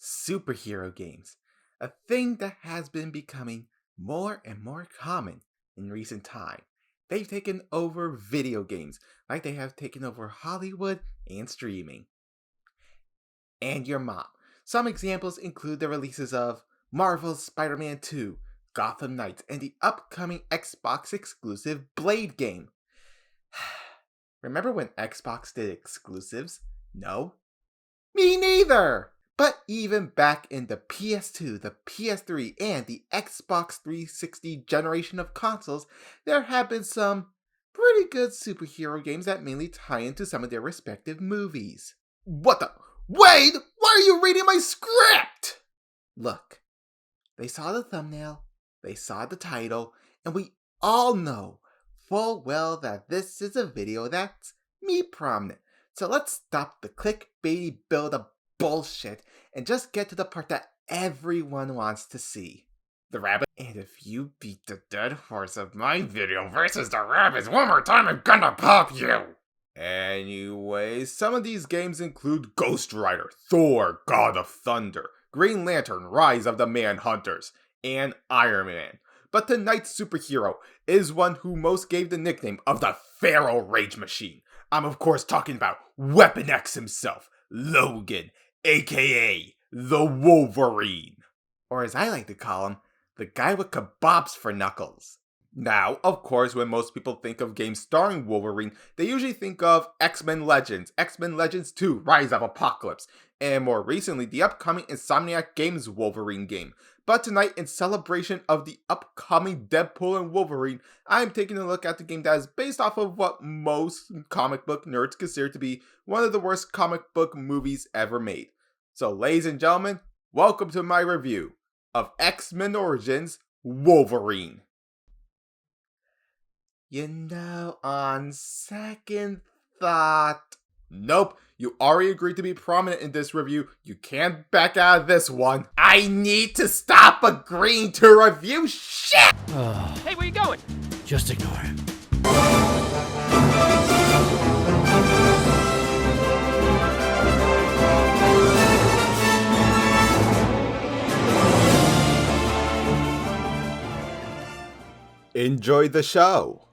superhero games, a thing that has been becoming more and more common in recent time. They've taken over video games like they have taken over Hollywood and streaming. And your mom. Some examples include the releases of Marvel's Spider-Man 2, Gotham Knights, and the upcoming Xbox exclusive Blade game. Remember when Xbox did exclusives? No? Me neither! But even back in the PS2, the PS3, and the Xbox 360 generation of consoles, there have been some pretty good superhero games that mainly tie into some of their respective movies. What the? Wade, why are you reading my script? Look, they saw the thumbnail, they saw the title, and we all know full well that this is a video that's me prominent. So let's stop the clickbaity build-up bullshit and just get to the part that everyone wants to see. The rabbit. And if you beat the dead horse of my video versus the rabbits one more time, I'm gonna pop you! Anyway, some of these games include Ghost Rider, Thor, God of Thunder, Green Lantern, Rise of the Manhunters, and Iron Man. But tonight's superhero is one who most gave the nickname of the Feral Rage Machine. I'm of course talking about Weapon X himself, Logan, aka the Wolverine. Or as I like to call him, the guy with kebabs for knuckles. Now, of course, when most people think of games starring Wolverine, they usually think of X-Men Legends, X-Men Legends 2, Rise of Apocalypse, and more recently, the upcoming Insomniac Games Wolverine game. But tonight, in celebration of the upcoming Deadpool and Wolverine, I'm taking a look at the game that is based off of what most comic book nerds consider to be one of the worst comic book movies ever made. So, ladies and gentlemen, welcome to my review of X-Men Origins Wolverine. You know, on second thought... Nope, you already agreed to be prominent in this review. You can't back out of this one. I need to stop agreeing to review shit! Hey, where you going? Just ignore him. Enjoy the show.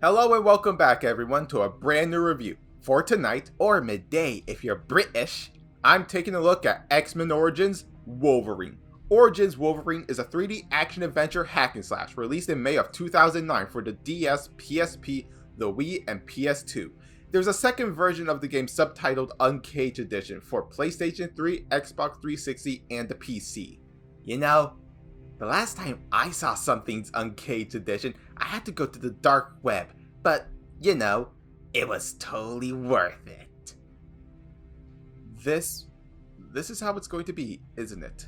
Hello and welcome back everyone to a brand new review. For tonight, or midday if you're British, I'm taking a look at X-Men Origins Wolverine. Origins Wolverine is a 3D action-adventure hack and slash released in May of 2009 for the DS, PSP, the Wii, and PS2. There's a second version of the game subtitled Uncaged Edition for PlayStation 3, Xbox 360, and the PC. You know, the last time I saw something's Uncaged Edition, I had to go to the dark web, but, you know, it was totally worth it. This is how it's going to be, isn't it?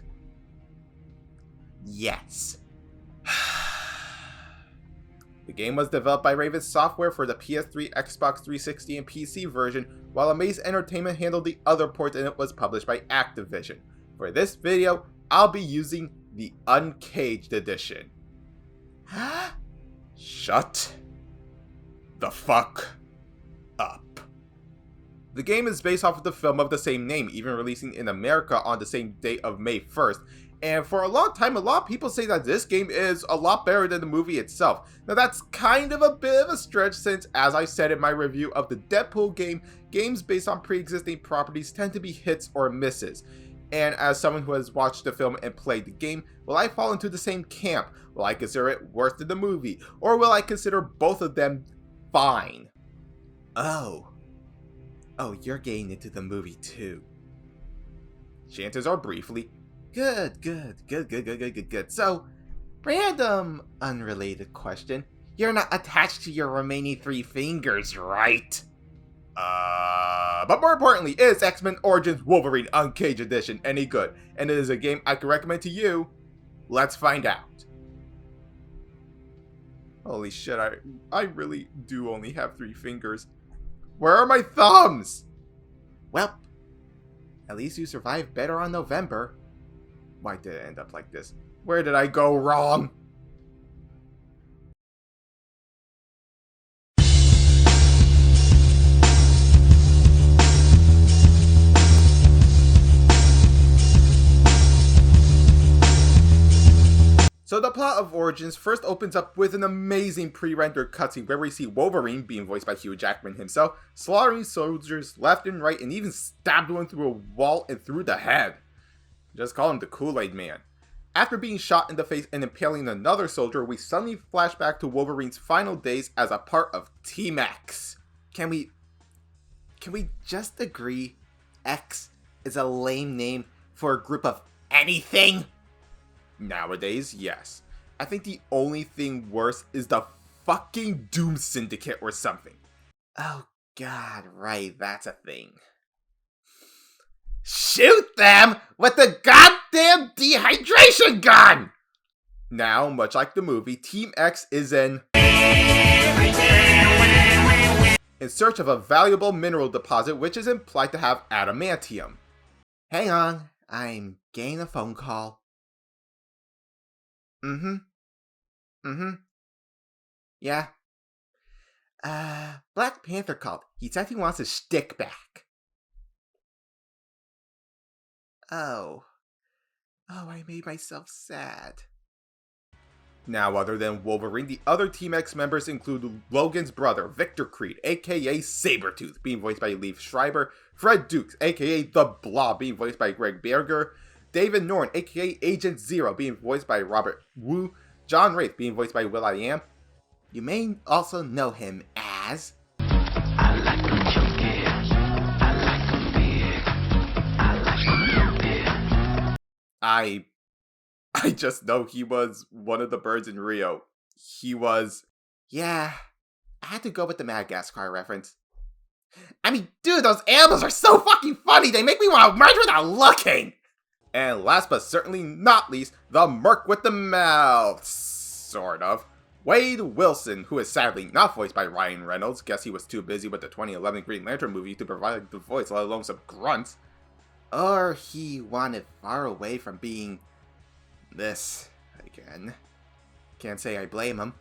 Yes. The game was developed by Raven Software for the PS3, Xbox 360, and PC version, while Amaze Entertainment handled the other ports and it was published by Activision. For this video, I'll be using the Uncaged Edition. Shut the fuck up. The game is based off of the film of the same name, even releasing in America on the same date of May 1st. And for a long time, a lot of people say that this game is a lot better than the movie itself. Now that's kind of a bit of a stretch since, as I said in my review of the Deadpool game, games based on pre-existing properties tend to be hits or misses. And as someone who has watched the film and played the game, will I fall into the same camp? Will I consider it worse than the movie? Or will I consider both of them fine? Oh, you're getting into the movie too. Chances are briefly. Good. So, random, unrelated question. You're not attached to your remaining 3 fingers, right? But more importantly, is X-Men Origins Wolverine Uncaged Edition any good? And it is a game I can recommend to you. Let's find out. Holy shit, I really do only have 3 fingers. Where are my thumbs? Well, at least you survived better on November. Why did it end up like this? Where did I go wrong? So the plot of Origins first opens up with an amazing pre-rendered cutscene where we see Wolverine, being voiced by Hugh Jackman himself, slaughtering soldiers left and right and even stabbed one through a wall and through the head. Just call him the Kool-Aid Man. After being shot in the face and impaling another soldier, we suddenly flash back to Wolverine's final days as a part of Team X. Can we just agree X is a lame name for a group of anything? Nowadays, yes. I think the only thing worse is the fucking Doom Syndicate or something. Oh god, right, that's a thing. Shoot them with the goddamn dehydration gun! Now, much like the movie, Team X is in search of a valuable mineral deposit which is implied to have adamantium. Hang on, I'm getting a phone call. Yeah. Black Panther called. He said he wants his shtick back. Oh, I made myself sad. Now, other than Wolverine, the other Team X members include Logan's brother, Victor Creed, aka Sabretooth, being voiced by Liev Schreiber, Fred Dukes, aka The Blob, being voiced by Greg Berger, David Norn, aka Agent Zero, being voiced by Robert Wu, John Wraith, being voiced by will.i.am. You may also know him as... I like them chunky, I like them big, I like them big. I just know he was one of the birds in Rio. He was... Yeah, I had to go with the Madagascar reference. I mean, dude, those animals are so fucking funny, they make me want to merge without looking! And last but certainly not least, the Merc with the mouth, sort of. Wade Wilson, who is sadly not voiced by Ryan Reynolds, guess he was too busy with the 2011 Green Lantern movie to provide the voice, let alone some grunts. Or he wanted far away from being this again. Can't say I blame him.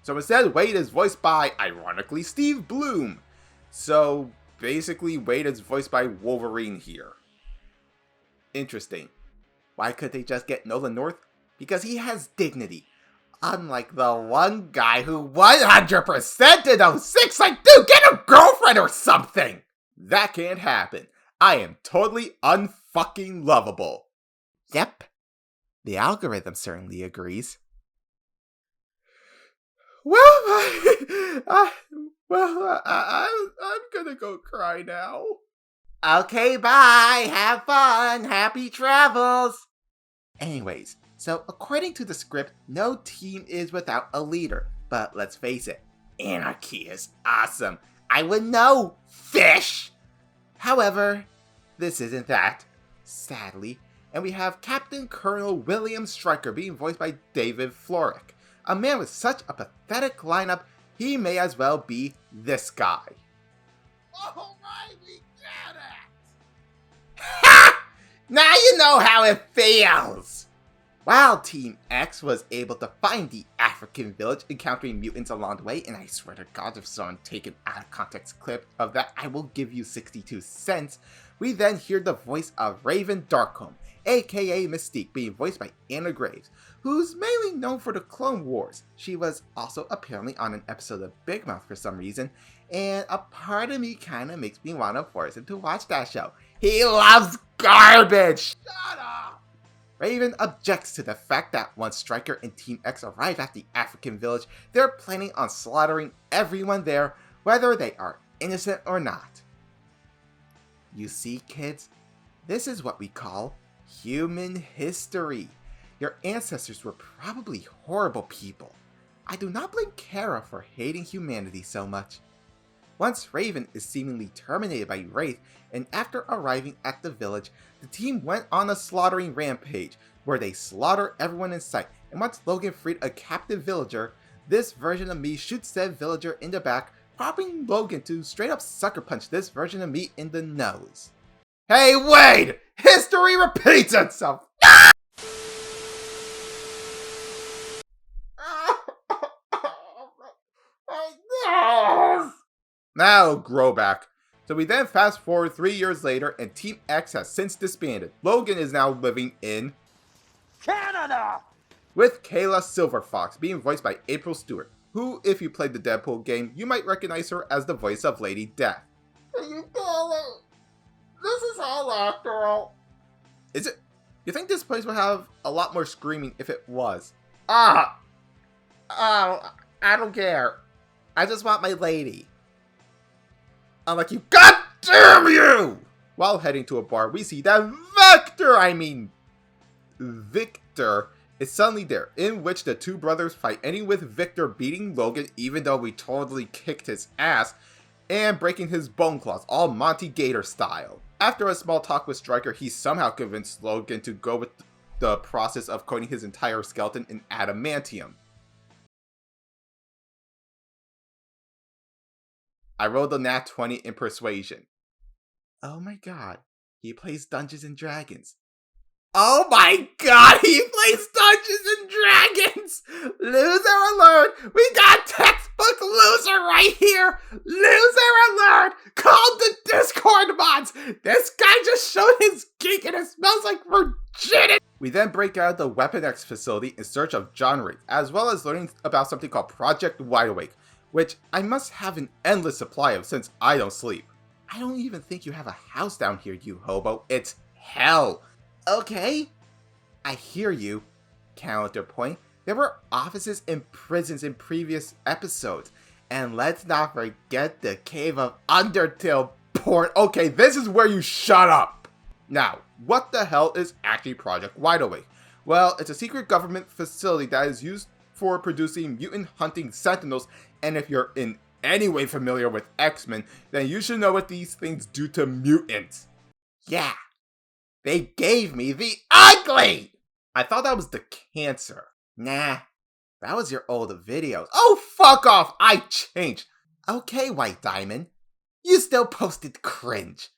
So instead, Wade is voiced by, ironically, Steve Bloom. So basically, Wade is voiced by Wolverine here. Interesting. Why could they just get Nolan North? Because he has dignity. Unlike the one guy who 100% in 06, like, dude, get a girlfriend or something! That can't happen. I am totally unfucking lovable. Yep. The algorithm certainly agrees. Well, I'm gonna go cry now. Okay, bye. Have fun. Happy travels. Anyways, so according to the script, no team is without a leader. But let's face it, anarchy is awesome. I would know, fish! However, this isn't that, sadly. And we have Captain Colonel William Stryker being voiced by David Florek. A man with such a pathetic lineup, he may as well be this guy. Alright, we get it! Ha! Now you know how it feels! While Team X was able to find the African village, encountering mutants along the way, and I swear to God, if someone take an out of context clip of that, I will give you 62 cents, we then hear the voice of Raven Darkholme, aka Mystique, being voiced by Anna Graves, who's mainly known for the Clone Wars. She was also apparently on an episode of Big Mouth for some reason, and a part of me kinda makes me wanna force him to watch that show. He loves garbage! Shut up! Raven objects to the fact that once Stryker and Team X arrive at the African village, they're planning on slaughtering everyone there, whether they are innocent or not. You see, kids, this is what we call human history. Your ancestors were probably horrible people. I do not blame Kara for hating humanity so much. Once Raven is seemingly terminated by Wraith, and after arriving at the village, the team went on a slaughtering rampage, where they slaughter everyone in sight, and once Logan freed a captive villager, this version of me shoots said villager in the back, prompting Logan to straight up sucker punch this version of me in the nose. Hey Wade! History repeats itself! Now, grow back. So we then fast forward 3 years later, and Team X has since disbanded. Logan is now living in Canada! with Kayla Silverfox being voiced by April Stewart, who, if you played the Deadpool game, you might recognize her as the voice of Lady Death. You call it? This is all after all. Is it? You think this place would have a lot more screaming if it was? I don't care. I just want my lady. I'm like, you, God damn you! While heading to a bar, we see that Victor is suddenly there, in which the two brothers fight, ending with Victor beating Logan even though we totally kicked his ass, and breaking his bone claws, all Monty Gator style. After a small talk with Stryker, he somehow convinced Logan to go with the process of coating his entire skeleton in adamantium. I rolled a nat 20 in persuasion. Oh my god, he plays Dungeons and Dragons. Oh my god, he plays Dungeons and Dragons! Loser alert! We got textbook loser right here! Loser alert! Call the Discord mods! This guy just showed his geek and it smells like virginity! We then break out of the Weapon X facility in search of John Wraith, as well as learning about something called Project Wide Awake, which I must have an endless supply of since I don't sleep. I don't even think you have a house down here, you hobo. It's hell. Okay, I hear you. Counterpoint. There were offices and prisons in previous episodes. And let's not forget the Cave of Undertale port. Okay, this is where you shut up. Now, what the hell is actually Project Wide Awake? Well, it's a secret government facility that is used for producing mutant hunting sentinels, and if you're in any way familiar with X-Men, then you should know what these things do to mutants. Yeah, they gave me the ugly! I thought that was the cancer. Nah, that was your old videos. Oh, fuck off! I changed. Okay, White Diamond, you still posted cringe.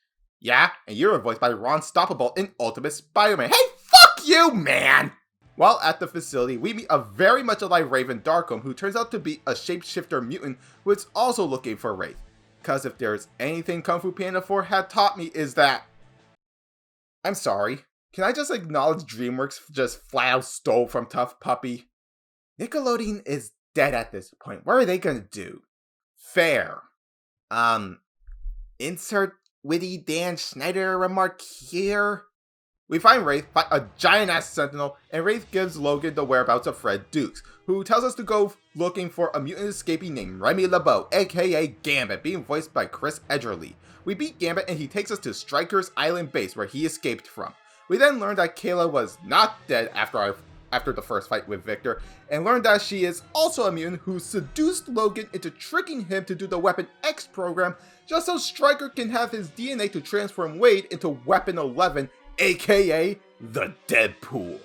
Yeah, and you were voiced by Ron Stoppable in Ultimate Spider-Man. Hey, fuck you, man! While at the facility, we meet a very much alive Raven Darkholm, who turns out to be a shapeshifter mutant who is also looking for Wraith. Cause if there's anything Kung Fu Panda 4 had taught me is that... I'm sorry, can I just acknowledge DreamWorks just flat out stole from Tough Puppy? Nickelodeon is dead at this point. What are they gonna do? Fair. Insert witty Dan Schneider remark here. We find Wraith, fight a giant-ass sentinel, and Wraith gives Logan the whereabouts of Fred Dukes, who tells us to go looking for a mutant escapee named Remy LeBeau, aka Gambit, being voiced by Chris Edgerly. We beat Gambit and he takes us to Stryker's island base where he escaped from. We then learn that Kayla was not dead after the first fight with Victor, and learn that she is also a mutant who seduced Logan into tricking him to do the Weapon X program just so Stryker can have his DNA to transform Wade into Weapon 11, aka the Deadpool.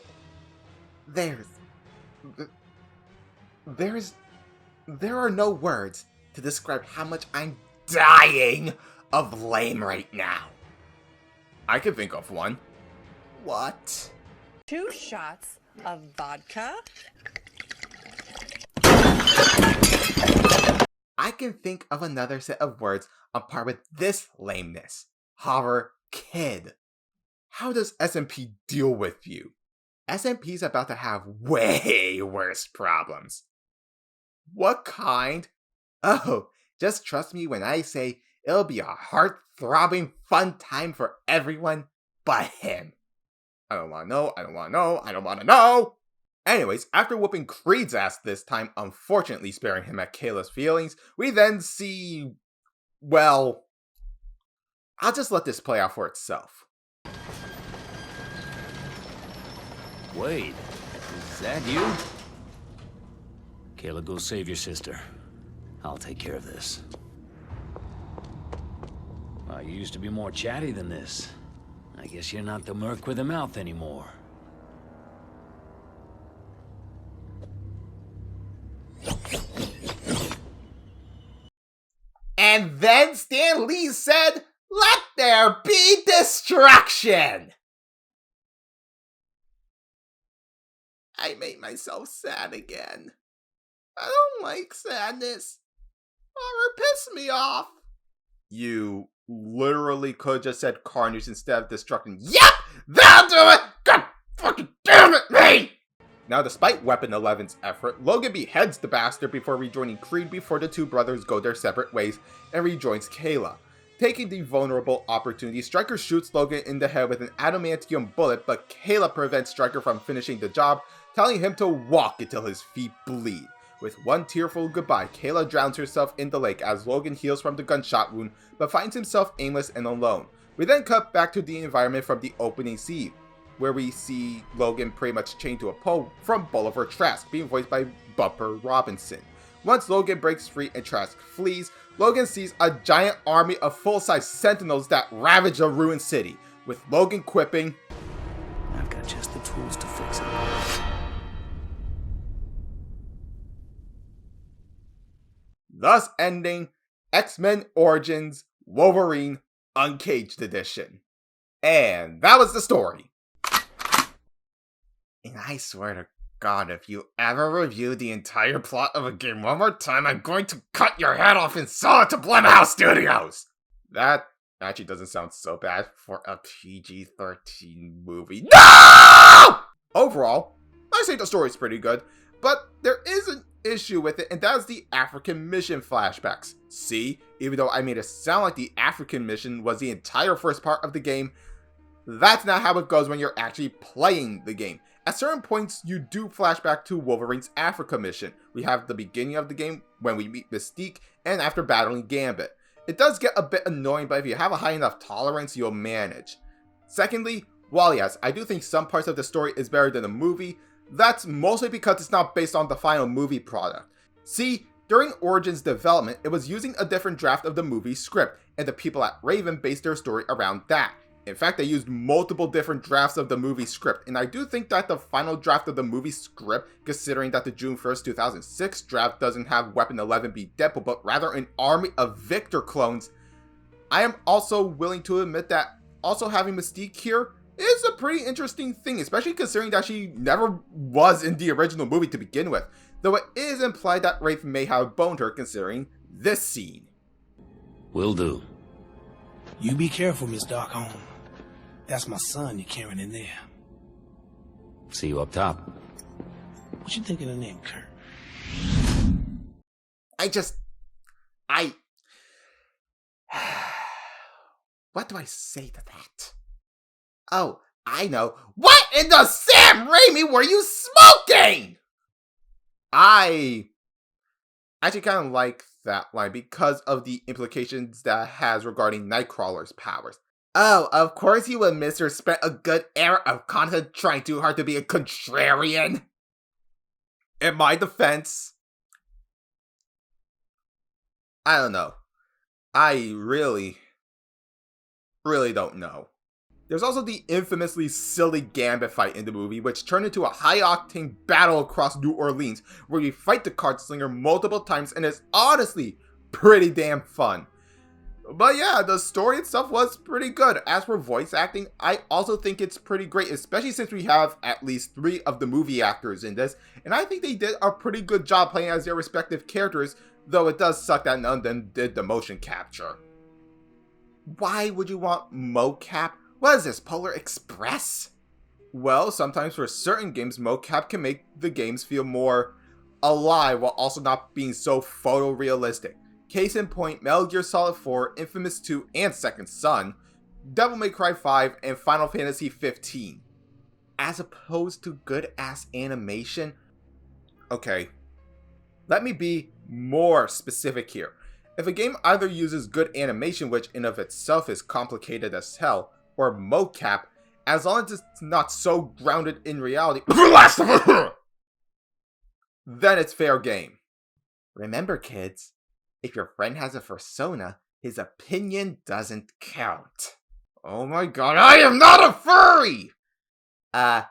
There are no words to describe how much I'm dying of lame right now. I can think of one. What? 2 shots of vodka. I can think of another set of words on par with this lameness. Horror Kid. How does SMP deal with you? SMP's about to have way worse problems. What kind? Oh, just trust me when I say it'll be a heart-throbbing fun time for everyone but him. I don't wanna know. Anyways, after whooping Creed's ass this time, unfortunately sparing him at Kayla's feelings, we then see... well... I'll just let this play out for itself. Wade, is that you? Kayla, go save your sister. I'll take care of this. Well, you used to be more chatty than this. I guess you're not the merc with a mouth anymore. And then Stan Lee said, "Let there be destruction!" I made myself sad again. I don't like sadness. Horror pissed me off. You literally could have just said carnage instead of destruction. Yep! That'll do it! God fucking damn it, me! Now, despite Weapon 11's effort, Logan beheads the bastard before rejoining Creed before the two brothers go their separate ways and rejoins Kayla. Taking the vulnerable opportunity, Stryker shoots Logan in the head with an adamantium bullet, but Kayla prevents Stryker from finishing the job, telling him to walk until his feet bleed. With one tearful goodbye, Kayla drowns herself in the lake as Logan heals from the gunshot wound, but finds himself aimless and alone. We then cut back to the environment from the opening scene, where we see Logan pretty much chained to a pole from Bolivar Trask, being voiced by Bumper Robinson. Once Logan breaks free and Trask flees, Logan sees a giant army of full-size Sentinels that ravage a ruined city, with Logan quipping, "I've got just the tools to fix it." Thus ending X-Men Origins Wolverine Uncaged Edition. And that was the story. And I swear to God, if you ever review the entire plot of a game one more time, I'm going to cut your head off and sell it to Blumhouse Studios! That actually doesn't sound so bad for a PG-13 movie. No! Overall, I say the story's pretty good, but there is an issue with it, and that is the African mission flashbacks. See, even though I made it sound like the African mission was the entire first part of the game, that's not how it goes when you're actually playing the game. At certain points, you do flashback to Wolverine's Africa mission. We have the beginning of the game when we meet Mystique and after battling Gambit. It does get a bit annoying, but if you have a high enough tolerance, you'll manage. Secondly, while yes, I do think some parts of the story is better than the movie, that's mostly because it's not based on the final movie product. See, during Origins development, it was using a different draft of the movie script, and the people at Raven based their story around that. In fact, they used multiple different drafts of the movie script, and I do think that the final draft of the movie script, considering that the June 1st, 2006 draft doesn't have Weapon 11 be Deadpool, but rather an army of Victor clones, I am also willing to admit that also having Mystique here is a pretty interesting thing, especially considering that she never was in the original movie to begin with, though it is implied that Rafe may have boned her considering this scene. Will do. You be careful, Miss Darkholme. That's my son you're carrying in there. See you up top. What you think of the name, Kurt? What do I say to that? Oh, I know. What in the Sam Raimi were you smoking? I actually kind of like that line because of the implications that it has regarding Nightcrawler's powers. Oh, of course you and Mr. spent a good era of content trying too hard to be a contrarian. In my defense, I don't know. I really don't know. There's also the infamously silly Gambit fight in the movie, which turned into a high-octane battle across New Orleans, where we fight the card slinger multiple times and is honestly pretty damn fun. But yeah, the story itself was pretty good. As for voice acting, I also think it's pretty great, especially since we have at least 3 of the movie actors in this, and I think they did a pretty good job playing as their respective characters, though it does suck that none of them did the motion capture. Why would you want mocap? What is this, Polar Express? Well, sometimes for certain games, mocap can make the games feel more alive while also not being so photorealistic. Case in point, Metal Gear Solid 4, Infamous 2, and Second Son, Devil May Cry 5, and Final Fantasy 15. As opposed to good-ass animation? Okay, let me be more specific here. If a game either uses good animation, which in of itself is complicated as hell, or mocap, as long as it's not so grounded in reality, then it's fair game. Remember, kids, if your friend has a fursona, his opinion doesn't count. Oh my god, I am not a furry! The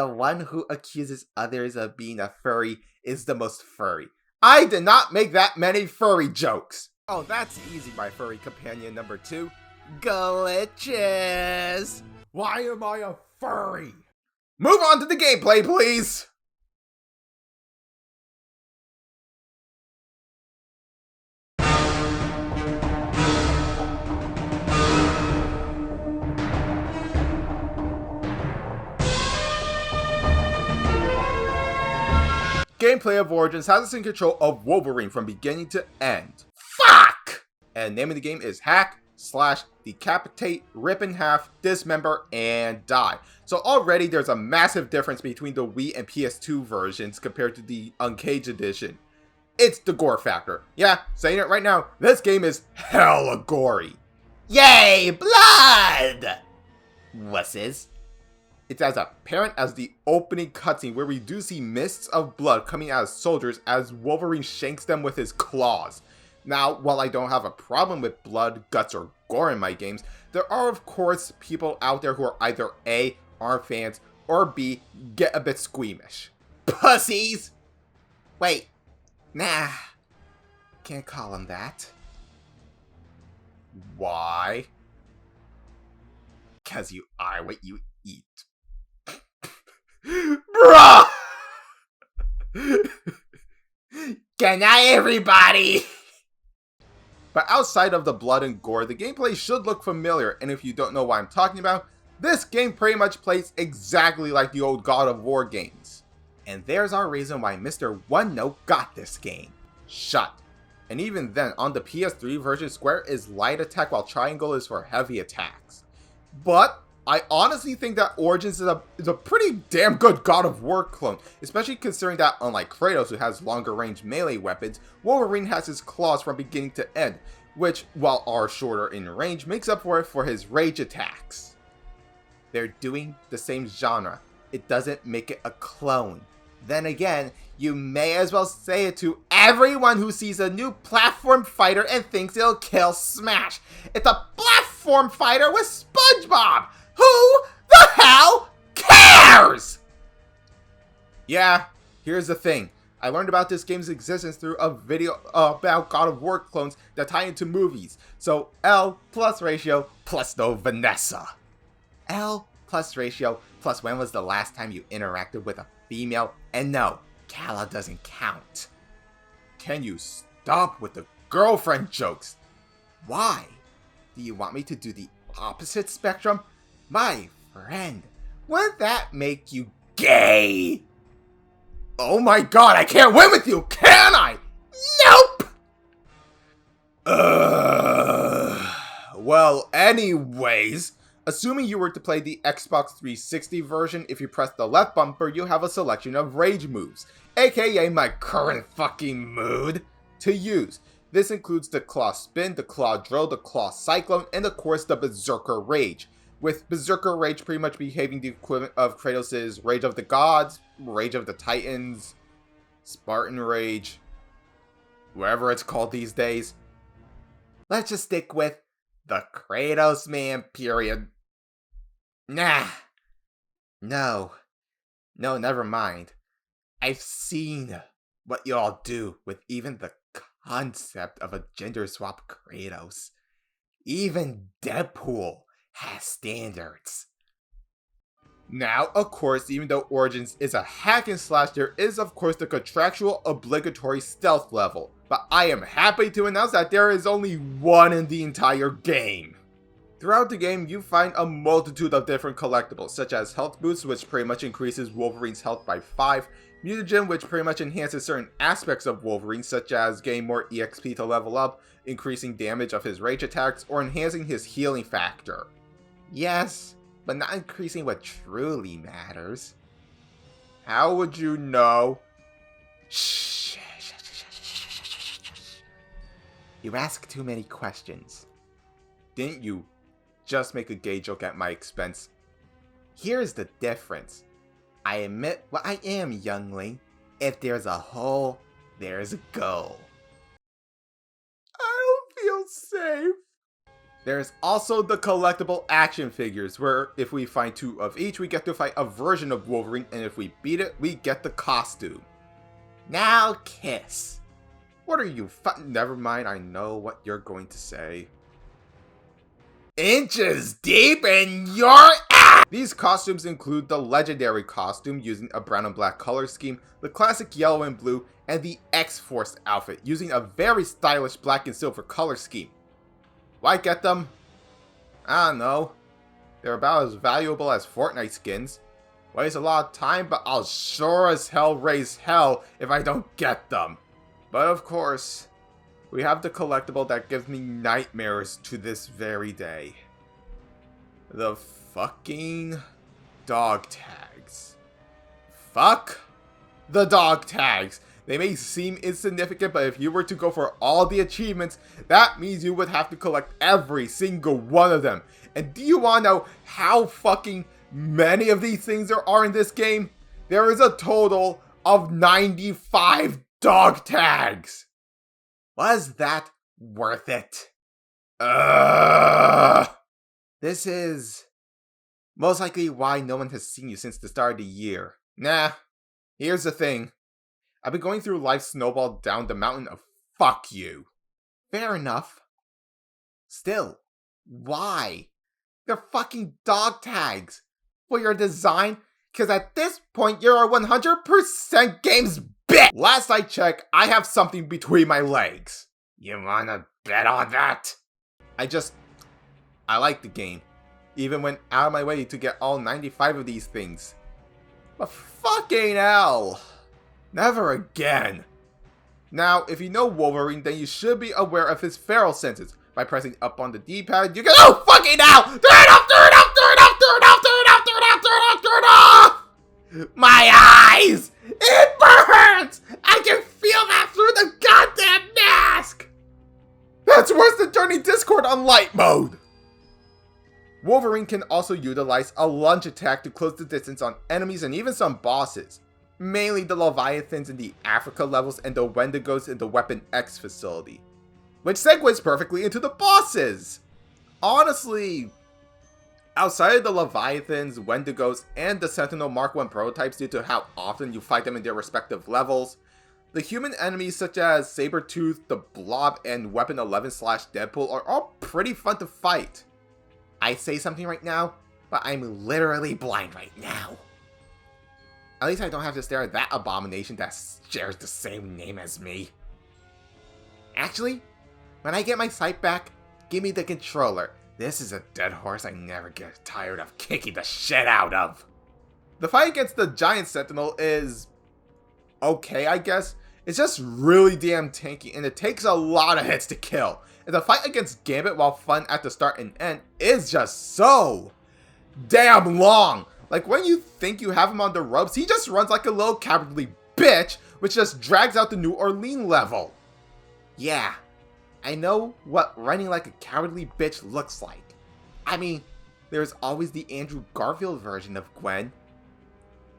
one who accuses others of being a furry is the most furry. I did not make that many furry jokes. Oh, that's easy, my furry companion number 2. Glitches! Why am I a furry? Move on to the gameplay, please! Gameplay of Origins has us in control of Wolverine from beginning to end. Fuck! And name of the game is Hack / Decapitate, Rip in Half, Dismember, and Die. So already there's a massive difference between the Wii and PS2 versions compared to the Uncaged edition. It's the gore factor. Yeah, saying it right now, this game is hella gory. Yay, blood! Wusses. It's as apparent as the opening cutscene where we do see mists of blood coming out of soldiers as Wolverine shanks them with his claws. Now, while I don't have a problem with blood, guts, or gore in my games, there are of course people out there who are either A, aren't fans, or B, get a bit squeamish. Pussies! Wait, nah, can't call them that. Why? 'Cause you are what you eat. Bruh! Good night, everybody! But outside of the blood and gore, the gameplay should look familiar, and if you don't know what I'm talking about, this game pretty much plays exactly like the old God of War games. And there's our reason why Mr. One Note got this game. Shut. And even then, on the PS3 version, square is light attack while triangle is for heavy attacks. But I honestly think that Origins is a pretty damn good God of War clone, especially considering that unlike Kratos, who has longer range melee weapons, Wolverine has his claws from beginning to end, which, while are shorter in range, makes up for it for his rage attacks. They're doing the same genre. It doesn't make it a clone. Then again, you may as well say it to everyone who sees a new platform fighter and thinks it'll kill Smash. It's a platform fighter with SpongeBob! Who the hell cares? Yeah, here's the thing. I learned about this game's existence through a video about God of War clones that tie into movies. So L plus ratio plus no Vanessa. L plus ratio plus when was the last time you interacted with a female? And no, Kala doesn't count. Can you stop with the girlfriend jokes? Why? Do you want me to do the opposite spectrum? My friend, wouldn't that make you gay? Oh my god, I can't win with you, can I? Nope! Well, anyways, assuming you were to play the Xbox 360 version, if you press the left bumper, you have a selection of rage moves, aka my current fucking mood, to use. This includes the Claw Spin, the Claw Drill, the Claw Cyclone, and of course the Berserker Rage, with Berserker Rage pretty much behaving the equivalent of Kratos' Rage of the Gods, Rage of the Titans, Spartan Rage, whatever it's called these days. Let's just stick with the Kratos man, period. Nah. No, never mind. I've seen what y'all do with even the concept of a gender swap Kratos. Even Deadpool has standards. Now, of course, even though Origins is a hack and slash, there is of course the contractual obligatory stealth level, but I am happy to announce that there is only one in the entire game. Throughout the game, you find a multitude of different collectibles, such as health boosts, which pretty much increases Wolverine's health by 5, mutagen, which pretty much enhances certain aspects of Wolverine, such as getting more EXP to level up, increasing damage of his rage attacks, or enhancing his healing factor. Yes, but not increasing what truly matters. How would you know? Shh. You ask too many questions. Didn't you just make a gay joke at my expense? Here's the difference. I admit what I am, youngling. If there's a hole, there's a goal. I don't feel safe. There's also the collectible action figures, where if we find 2 of each, we get to fight a version of Wolverine, and if we beat it, we get the costume. Now kiss. What are you never mind, I know what you're going to say. Inches deep in your ass! These costumes include the legendary costume using a brown and black color scheme, the classic yellow and blue, and the X-Force outfit using a very stylish black and silver color scheme. Why get them? I don't know. They're about as valuable as Fortnite skins. Waste a lot of time, but I'll sure as hell raise hell if I don't get them. But of course, we have the collectible that gives me nightmares to this very day. The fucking dog tags. Fuck the dog tags. They may seem insignificant, but if you were to go for all the achievements, that means you would have to collect every single one of them. And do you want to know how fucking many of these things there are in this game? There is a total of 95 dog tags. Was that worth it? This is most likely why no one has seen you since the start of the year. Nah, here's the thing. I've been going through life snowballed down the mountain of fuck you. Fair enough. Still, why? They're fucking dog tags. For your design? Because at this point, you're a 100% games bitch! Last I checked, I have something between my legs. You wanna bet on that? I like the game. Even went out of my way to get all 95 of these things. But fucking hell. Never again. Now, if you know Wolverine, then you should be aware of his feral senses. By pressing up on the D-pad, you can— oh, fucking hell! Turn it off! Turn it off! Turn it off! Turn it off! Turn it off! Turn it off! Turn it off! Turn it off! My eyes! It burns! I can feel that through the goddamn mask! That's worse than turning Discord on light mode! Wolverine can also utilize a lunge attack to close the distance on enemies and even some bosses. Mainly the Leviathans in the Africa levels and the Wendigos in the Weapon X facility. Which segues perfectly into the bosses! Honestly, outside of the Leviathans, Wendigos, and the Sentinel Mark 1 prototypes due to how often you fight them in their respective levels, the human enemies such as Sabretooth, the Blob, and Weapon 11/Deadpool are all pretty fun to fight. I say something right now, but I'm literally blind right now. At least I don't have to stare at that abomination that shares the same name as me. Actually, when I get my sight back, give me the controller. This is a dead horse I never get tired of kicking the shit out of. The fight against the Giant Sentinel is okay, I guess. It's just really damn tanky, and it takes a lot of hits to kill. And the fight against Gambit, while fun at the start and end, is just so damn long. Like, when you think you have him on the ropes, he just runs like a little cowardly bitch, which just drags out the New Orleans level. Yeah, I know what running like a cowardly bitch looks like. I mean, there's always the Andrew Garfield version of Gwen,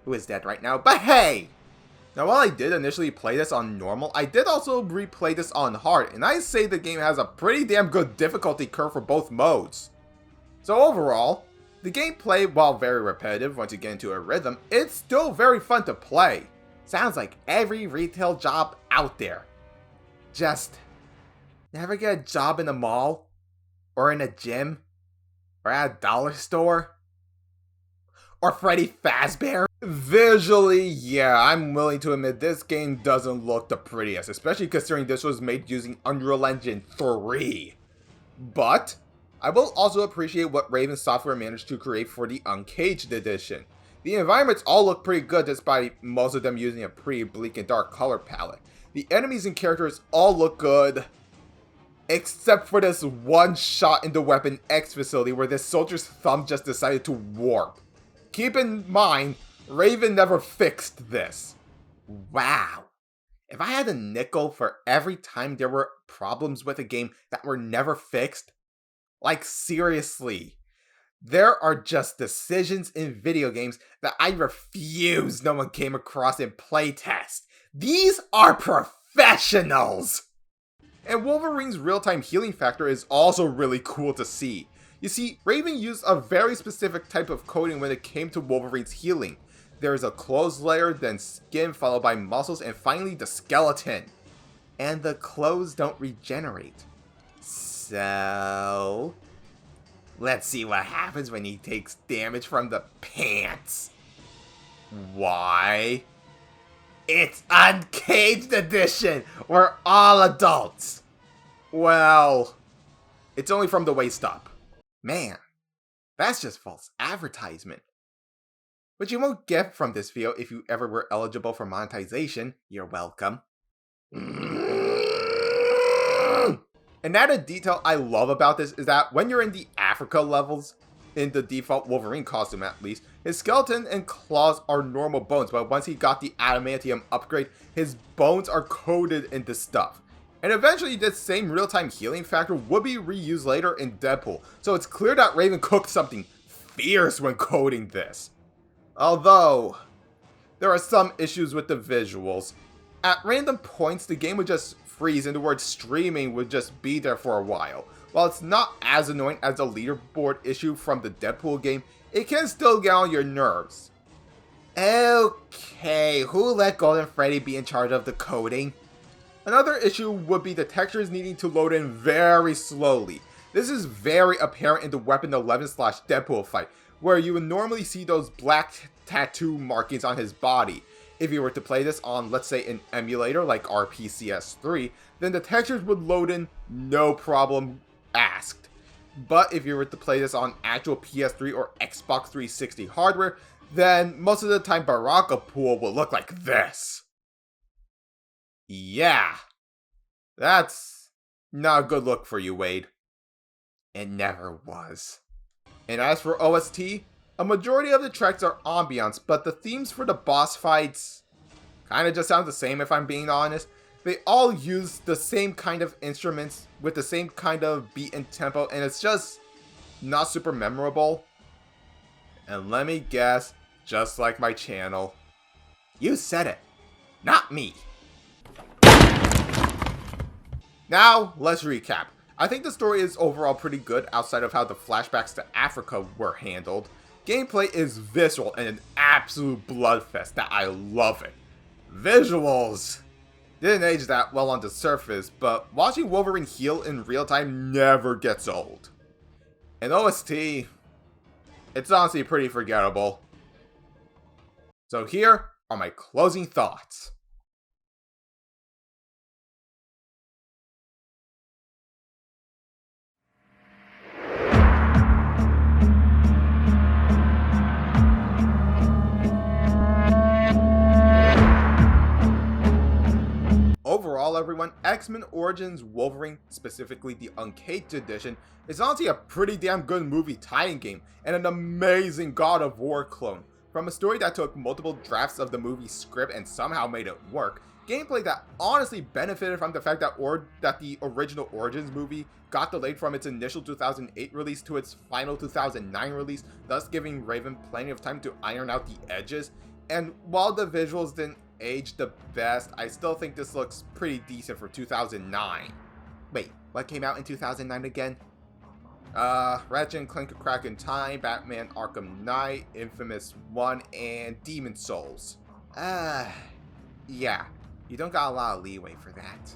who is dead right now, but hey! Now, while I did initially play this on normal, I did also replay this on hard, and I say the game has a pretty damn good difficulty curve for both modes. So overall, the gameplay, while very repetitive once you get into a rhythm, it's still very fun to play. Sounds like every retail job out there. Just never get a job in a mall, or in a gym, or at a dollar store, or Freddy Fazbear. Visually, yeah, I'm willing to admit this game doesn't look the prettiest, especially considering this was made using Unreal Engine 3. But I will also appreciate what Raven Software managed to create for the Uncaged edition. The environments all look pretty good despite most of them using a pretty bleak and dark color palette. The enemies and characters all look good, except for this one shot in the Weapon X facility where this soldier's thumb just decided to warp. Keep in mind, Raven never fixed this. Wow. If I had a nickel for every time there were problems with a game that were never fixed, like seriously, there are just decisions in video games that I refuse no one came across in playtest. These are professionals! And Wolverine's real-time healing factor is also really cool to see. You see, Raven used a very specific type of coating when it came to Wolverine's healing. There's a clothes layer, then skin, followed by muscles, and finally the skeleton. And the clothes don't regenerate. So let's see what happens when he takes damage from the pants. Why? It's Uncaged Edition! We're all adults! Well, it's only from the waist up. Man, that's just false advertisement. which you won't get from this video if you ever were eligible for monetization. You're welcome. And added detail I love about this is that when you're in the Africa levels, in the default Wolverine costume at least, his skeleton and claws are normal bones, but once he got the adamantium upgrade, his bones are coated into stuff. And eventually this same real-time healing factor would be reused later in Deadpool, so it's clear that Raven cooked something fierce when coding this. Although, there are some issues with the visuals. At random points, the game would just freeze and the word streaming would just be there for a while. While it's not as annoying as the leaderboard issue from the Deadpool game, it can still get on your nerves. Okay, who let Golden Freddy be in charge of the coding? Another issue would be the textures needing to load in very slowly. This is very apparent in the Weapon 11/Deadpool fight, where you would normally see those black tattoo markings on his body. If you were to play this on, let's say, an emulator like RPCS3, then the textures would load in no problem asked. But if you were to play this on actual PS3 or Xbox 360 hardware, then most of the time Baraka Pool will look like this. Yeah, that's not a good look for you, Wade. It never was. And as for OST, a majority of the tracks are ambiance, but the themes for the boss fights kinda just sound the same if I'm being honest. They all use the same kind of instruments with the same kind of beat and tempo, and it's just not super memorable. And let me guess, just like my channel. You said it, not me. Now, let's recap. I think the story is overall pretty good outside of how the flashbacks to Africa were handled. Gameplay is visceral and an absolute bloodfest that I love it. Visuals didn't age that well on the surface, but watching Wolverine heal in real time never gets old. And OST, it's honestly pretty forgettable. So here are my closing thoughts. Overall, everyone, X-Men Origins Wolverine, specifically the Uncaged edition, is honestly a pretty damn good movie tie-in game and an amazing God of War clone. From a story that took multiple drafts of the movie script and somehow made it work, gameplay that honestly benefited from the fact that the original Origins movie got delayed from its initial 2008 release to its final 2009 release, thus giving Raven plenty of time to iron out the edges. And while the visuals didn't age the best, I still think this looks pretty decent for 2009. Wait, what came out in 2009 again? Ratchet & Clank: A Crack in Time, Batman Arkham Knight, Infamous 1, and Demon Souls. Yeah, you don't got a lot of leeway for that.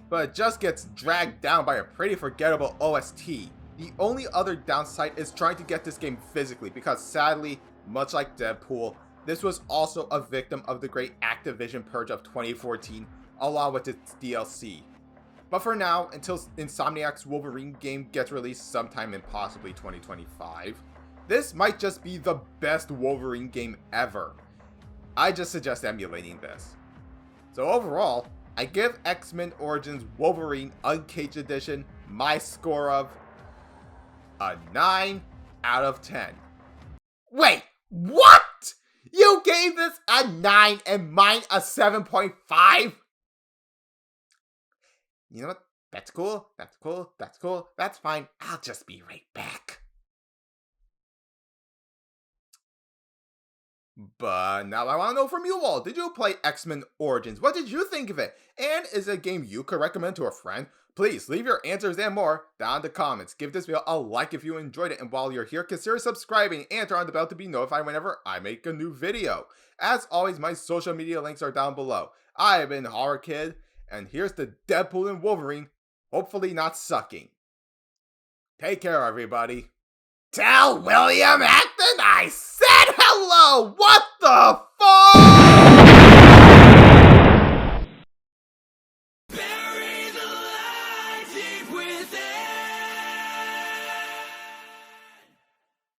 But it just gets dragged down by a pretty forgettable OST. The only other downside is trying to get this game physically, because sadly, much like Deadpool, this was also a victim of the great Activision purge of 2014, along with its DLC. But for now, until Insomniac's Wolverine game gets released sometime in possibly 2025, this might just be the best Wolverine game ever. I just suggest emulating this. So overall, I give X-Men Origins Wolverine Uncaged Edition my score of a 9 out of 10. Wait, what? You gave this a 9 and mine a 7.5? You know what? That's cool. That's cool. That's cool. That's fine. I'll just be right back. But now I want to know from you all. Did you play X-Men Origins? What did you think of it? And is it a game you could recommend to a friend? Please leave your answers and more down in the comments. Give this video a like if you enjoyed it. And while you're here, consider subscribing and turn on the bell to be notified whenever I make a new video. As always, my social media links are down below. I have been Horror Kid, and here's to Deadpool and Wolverine, hopefully not sucking. Take care, everybody. Tell William Acton I said hello! What the